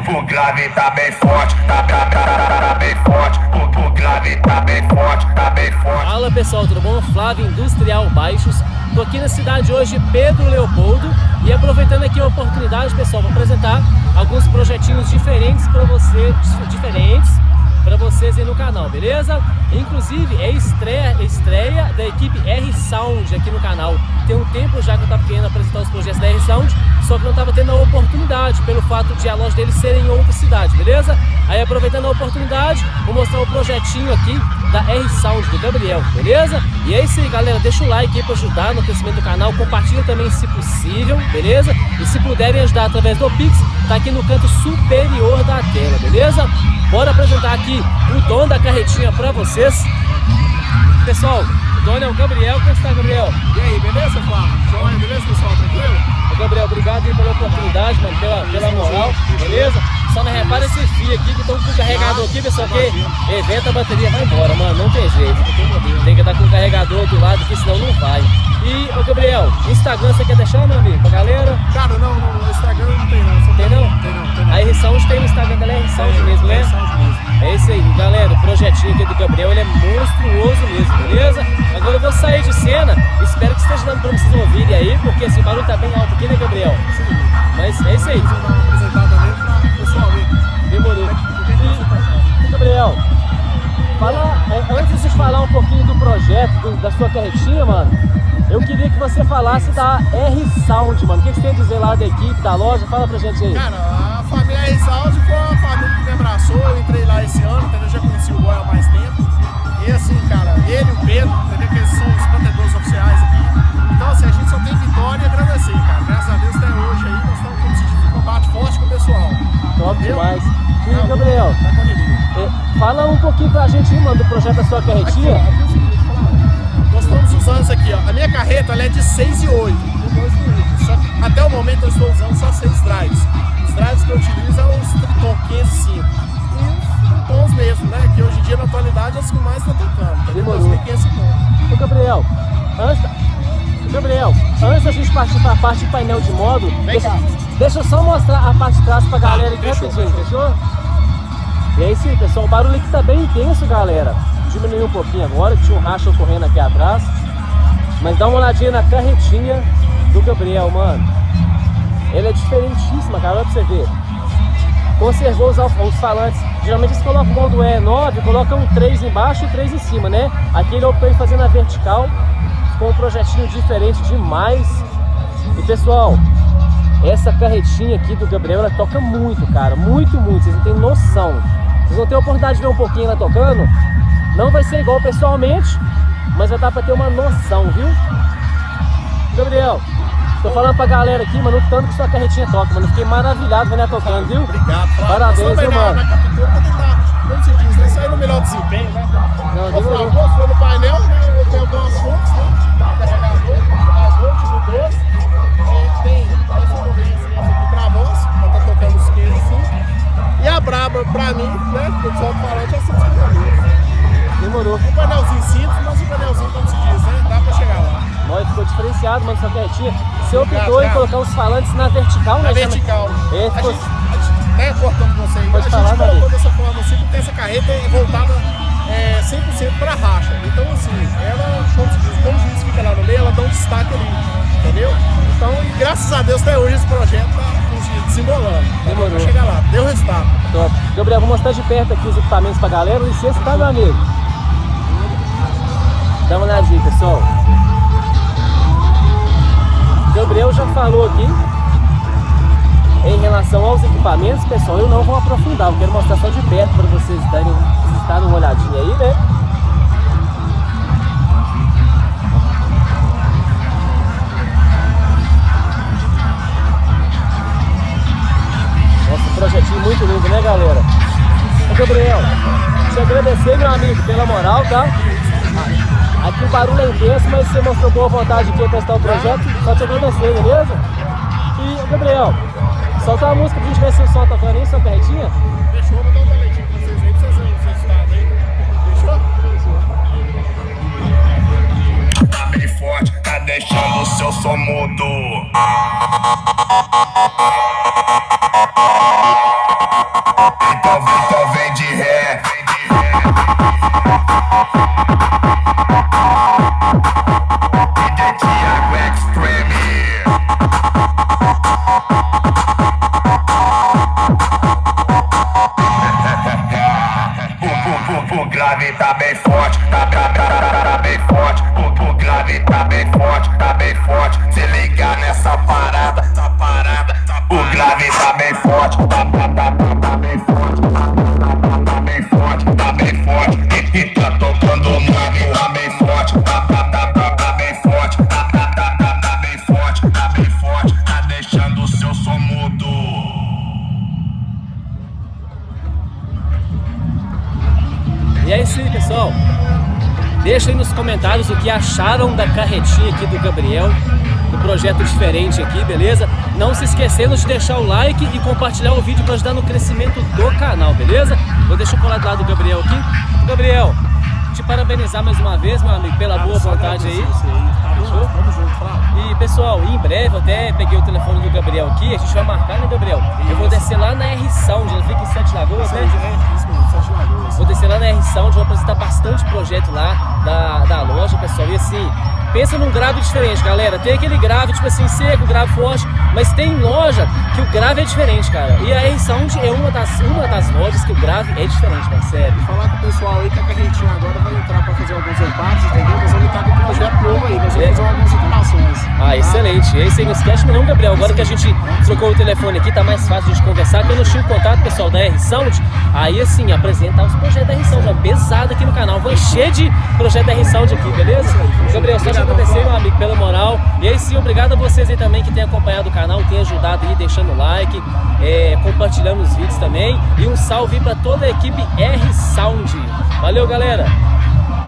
O grave tá bem forte, tá bem forte. O grave tá bem forte, tá bem forte. Fala pessoal, tudo bom? Flávio Industrial Baixos. Tô aqui na cidade hoje, Pedro Leopoldo, e aproveitando aqui a oportunidade, pessoal, para apresentar alguns projetinhos diferentes para vocês aí no canal, beleza? Inclusive é estreia da equipe R-Sound aqui no canal. Tem um tempo já que eu tava querendo apresentar os projetos da R-Sound, só que não tava tendo a oportunidade pelo fato de a loja deles serem em outra cidade, beleza? Aí aproveitando a oportunidade, vou mostrar o projetinho aqui da R-Sound do Gabriel, beleza? E é isso aí, galera, deixa o like aí para ajudar no crescimento do canal, compartilha também se possível, beleza? E se puderem ajudar através do Pix, tá aqui no canto superior da tela, beleza? Bora apresentar aqui o dono da carretinha para vocês. Pessoal, o dono é o Gabriel. Como está, Gabriel? E aí, beleza, Flávio? Joia, beleza, pessoal? Tranquilo? Gabriel, obrigado aí pela oportunidade, mano, pela moral, beleza? Só não repara esse fio aqui que estão com o carregador aqui, pessoal, porque evento a bateria vai embora, mano, não tem jeito. Tem que estar com o carregador do lado, que senão não vai. E, ô Gabriel, Instagram você quer deixar, meu amigo, pra galera? Cara, não, no Instagram não tem não. Tem não? Tem não. A R-Sound tem o Instagram dela, é R-Sound mesmo, né? É isso aí, galera, o projetinho aqui do Gabriel, ele é monstruoso mesmo, beleza? Agora eu vou sair de cena, espero que esteja dando pra vocês ouvirem aí, porque esse barulho tá bem alto aqui, né, Gabriel? Sim. Mas é isso aí. Vou dar uma apresentada mesmo pra pessoal ver. Demorou. E, Gabriel, antes de falar um pouquinho do projeto, da sua carretinha, mano, eu queria que você falasse da R-Sound, mano. O que você tem a dizer lá da equipe, da loja? Fala pra gente aí. Cara, a família R-Sound foi uma família que me abraçou. Eu entrei lá esse ano, entendeu? Eu já conheci o Boy há mais tempo. E assim, cara, ele e o Pedro, entendeu? Que eles são os plantadores oficiais aqui. Então, assim, a gente só tem vitória e agradecer, cara. Graças a Deus, até hoje aí, nós estamos conseguindo um combate forte com o pessoal. Top demais. E, Gabriel, Tá correria. fala um pouquinho pra gente aí, mano, do projeto da sua carretinha. Aqui é o seguinte, nós estamos usando isso aqui, ó. A minha carreta ela é de 6 e 8. Só que até o momento eu estou usando só 6 drives. Os drives que eu utilizo são os Triton 505. E os Tritons mesmo, né? Que hoje em dia, na atualidade, é os que mais estão tocando. Demorou. Ô, Gabriel, antes da gente partir para a parte de painel de modo, deixa eu só mostrar a parte de trás pra galera aqui rapidinho, fechou? E é isso aí, pessoal, o barulho aqui tá bem intenso, galera. Diminuiu um pouquinho agora, que tinha um racha ocorrendo aqui atrás. Mas dá uma olhadinha na carretinha do Gabriel, mano. Ela é diferentíssima, cara, olha pra você ver. Conservou os falantes. Geralmente eles colocam quando é 9, colocam 3 embaixo e 3 em cima, né? Aqui ele optou em fazer na vertical. Ficou um projetinho diferente demais. E pessoal, essa carretinha aqui do Gabriel, ela toca muito, cara. Muito, muito. Vocês não têm noção. Vocês vão ter a oportunidade de ver um pouquinho ela tocando. Não vai ser igual pessoalmente, mas vai dar pra ter uma noção, viu? Gabriel, tô falando pra galera aqui, mano, o tanto que sua carretinha toca, mano. Fiquei maravilhado vendo ela tocando, viu? Obrigado, Flávio. Parabéns, viu, mano? Na captura pra tentar, como se diz, né? Sair no melhor desempenho, né? Não, O Flávio mostrou no painel, né? Eu tenho algumas fontes, né? Carregador, as fontes do 12. Tem essa conveniência aqui pra voz, pra tá tocando os 15 assim. E a braba pra mim, né? O pessoal do falante é 150. Demorou. Um painelzinho simples, mas um painelzinho, como se diz, né? Dá pra chegar lá. Nós ficou diferenciado, mano, sua carretinha. Você optou em colocar os falantes na vertical, né? Na vertical. É, ficou... A gente, né, cortando você aí, Pode a falar, gente colocou Maria. dessa forma assim, porque essa carreta é voltada 100% para racha. Então, assim, ela, como se diz, como o juiz fica lá no meio, ela dá um destaque ali, entendeu? Então, e graças a Deus, até hoje esse projeto tá desembolando. Demorou. Pra chegar lá, deu resultado. Top. Gabriel, vou mostrar de perto aqui os equipamentos pra galera. Licença, tá, meu amigo? Dá uma olhadinha, pessoal. Gabriel já falou aqui em relação aos equipamentos, pessoal. Eu não vou aprofundar, eu quero mostrar só de perto para vocês darem uma olhadinha aí, né? Nossa, projetinho muito lindo, né, galera? Ô, Gabriel, te agradecer, meu amigo, pela moral, tá? Aqui o barulho é intenso, mas você mostrou boa vontade aqui para prestar o projeto. Só te agradecer, beleza? E, Gabriel, solta uma música pra gente ver se o som tá tocando aí, sua carretinha. Fechou, vou dar um talentinho pra vocês aí, pra vocês verem o resultado aí. Fechou? Tá bem forte, tá deixando o seu som mudo. Então vem de ré. DJ Thiago Extreme. O grave tá bem forte, tá bem forte. O grave tá bem forte, tá bem forte. Se ligar nessa parada, o grave tá bem forte, tá bem forte, tá bem forte, tá bem forte. E tá tocando o grave, tá bem forte, tá bem forte, tá bem forte, tá bem forte. Tá deixando o seu som mudo. E é isso aí, pessoal. Deixa aí nos comentários o que acharam da carretinha aqui do Gabriel, do projeto diferente aqui, beleza? Não se esquecendo de deixar o like e compartilhar o vídeo para ajudar no crescimento do canal, beleza? Vou deixar o colar do lado do Gabriel aqui. Gabriel, te parabenizar mais uma vez, meu amigo, pela boa vontade aí. Fechou? Tamo junto, fala. E pessoal, em breve eu até peguei o telefone do Gabriel aqui, a gente vai marcar, né, Gabriel? Eu vou descer lá na R-Sound, ela fica em Sete Lagoas, né? Isso mesmo, Sete Lagoas. Vou descer lá na R-Sound, vou apresentar bastante projeto lá da loja, pessoal. E assim, pensa num grave diferente, galera. Tem aquele grave, tipo assim, seco, grave forte, mas tem loja que o grave é diferente, cara. E a R-Sound é uma das lojas que o grave é diferente, mano, sério. E falar com o pessoal aí que a carretinha agora vai entrar pra fazer alguns reparos, entendeu? Nós vamos entrar com um projeto novo aí, nós vamos fazer algumas interações. Ah, excelente. É isso aí, não esquece não, Gabriel. Agora que a gente trocou o telefone aqui, tá mais fácil de a gente conversar. Quando eu tinha o contato, pessoal, da R-Sound, aí assim, apresentar os projetos da R-Sound, já pesado aqui no canal. Vai encher de projeto da R-Sound aqui, beleza? Gabriel, só te agradecer, meu amigo, pela moral. E aí sim, obrigado a vocês aí também que têm acompanhado o canal, têm ajudado aí, deixando o like, compartilhando os vídeos também. E um salve pra toda a equipe R-Sound. Valeu, galera!